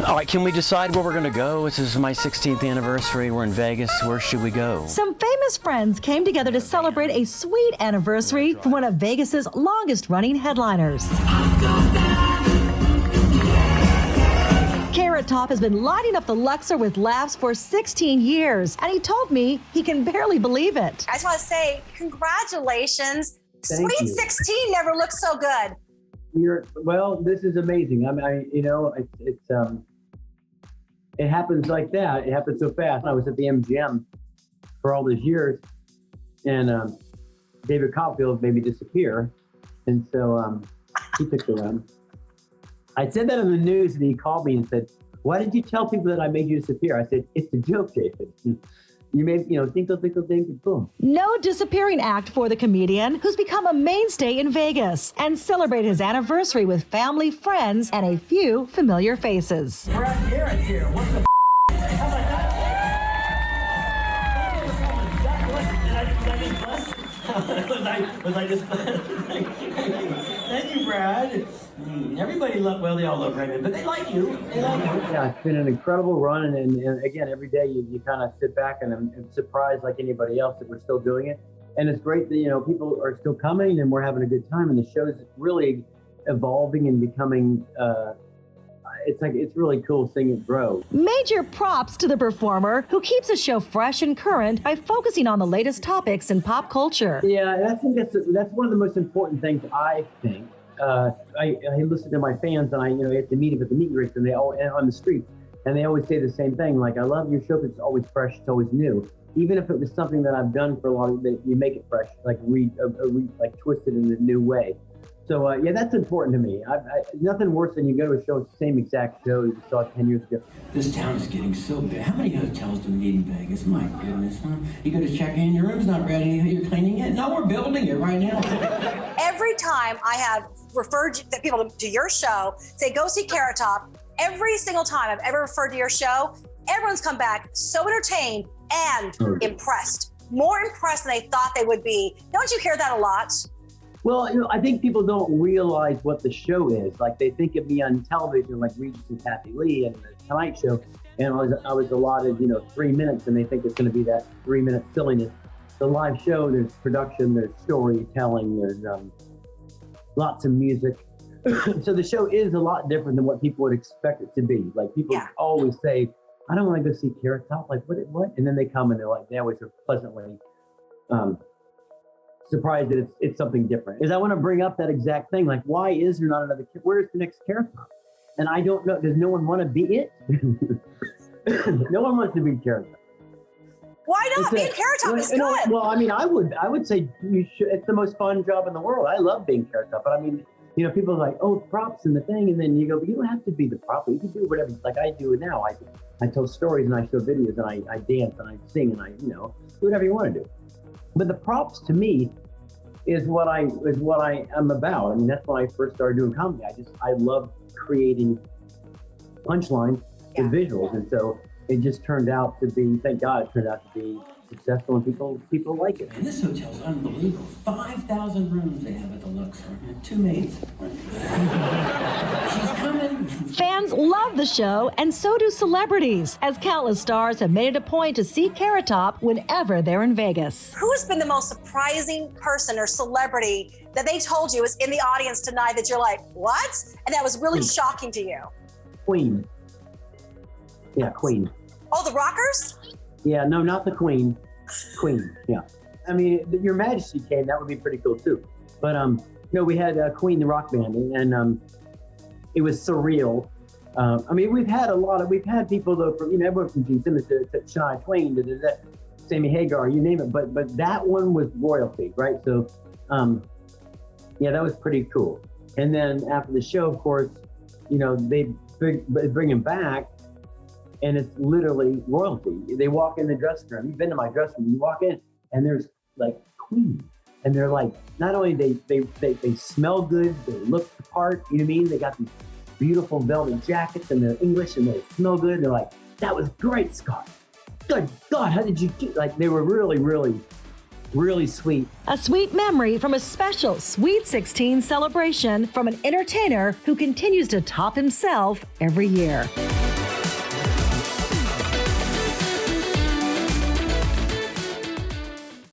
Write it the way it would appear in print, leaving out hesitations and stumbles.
All right, can we decide where we're going to go? This is my 16th anniversary. We're in Vegas. Where should we go? Some famous friends came together to celebrate a sweet anniversary for one of Vegas's longest-running headliners. Carrot Top has been lighting up the Luxor with laughs for 16 years, and he told me he can barely believe it. I just want to say congratulations. Thank Sweet you. 16 never looked so good. Well, this is amazing. It happens like that. It happens so fast. I was at the MGM for all these years, and David Copperfield made me disappear, and so he took the run. I said that on the news, and he called me and said, "Why did you tell people that I made you disappear?" I said, "It's a joke, David. You made, tinkle, tinkle, tinkle, boom." No disappearing act for the comedian, who's become a mainstay in Vegas and celebrate his anniversary with family, friends, and a few familiar faces. We're at Garrett's here. What the How about that? Was I just Thank you, Brad. Everybody they all love Raymond, but they like you. Yeah, it's been an incredible run, and again, every day you kind of sit back and I'm surprised like anybody else that we're still doing it. And it's great that, people are still coming and we're having a good time, and the show's really evolving and becoming, it's really cool seeing it grow. Major props to the performer, who keeps the show fresh and current by focusing on the latest topics in pop culture. Yeah, I think that's one of the most important things, I think. I listen to my fans, and I have to meet them at the meet and greets, and they all on the street, and they always say the same thing. Like, I love your show because it's always fresh, it's always new. Even if it was something that I've done for a long time, you make it fresh, like twist it in a new way. So yeah, that's important to me. Nothing worse than you go to a show, it's the same exact show you saw 10 years ago. This town is getting so big. How many hotels do we need in Vegas? My goodness, huh? You go to check in, your room's not ready, you're cleaning it. No, we're building it right now. Every time I have referred people to your show, say go see Carrot Top, every single time I've ever referred to your show, everyone's come back so entertained and impressed. More impressed than they thought they would be. Don't you hear that a lot? Well, I think people don't realize what the show is. Like, they think of me on television, like Regis and Kathy Lee and the Tonight Show, and I was allotted, 3 minutes, and they think it's going to be that 3-minute silliness. The live show, there's production, there's storytelling, there's lots of music. So the show is a lot different than what people would expect it to be. Like, people always say, "I don't want to go see Carrot Top." Like, what? And then they come and they always are pleasantly surprised that it's something different. Is I want to bring up that exact thing. Like, why is there not another? Where's the next Carrot Top? And I don't know. Does no one want to be it? No one wants to be Carrot Top. Why not? Being Carrot Top is good. Well, I would say you should. It's the most fun job in the world. I love being Carrot Top, but people are like, "Oh, props and the thing," and then you go, "But you don't have to be the prop. You can do whatever." Like I do now. I tell stories and I show videos and I dance and I sing and I do whatever you want to do. But the props to me is what I am about. I mean, that's when I first started doing comedy. I love creating punchlines and visuals, and so it just turned out to be. Thank God, it turned out to be successful, and people like it. And this hotel's unbelievable. 5,000 rooms they have at the Luxor. 2 maids. She's coming. Fans love the show, and so do celebrities, as countless stars have made it a point to see Carrot Top whenever they're in Vegas. Who has been the most surprising person or celebrity that they told you was in the audience tonight that you're like, what? And that was really shocking to you? Queen. Yeah, Queen. Oh, the Rockers? Yeah, no, not the Queen. Queen, yeah. I mean, Your Majesty came, that would be pretty cool too. But, we had Queen, the rock band, and it was surreal. We've had people though, from, everyone from Gene Simmons to Shania Twain to Sammy Hagar, you name it. But that one was royalty, right? So, that was pretty cool. And then after the show, of course, they bring him back. And it's literally royalty. They walk in the dressing room. You've been to my dressing room. You walk in, and there's like queens, and they're like, not only they smell good, they look the part. You know what I mean? They got these beautiful velvet jackets, and they're English, and they smell good. They're like, "That was great, Scott. Good God, how did you do?" Like, they were really, really really sweet. A sweet memory from a special Sweet 16 celebration from an entertainer who continues to top himself every year.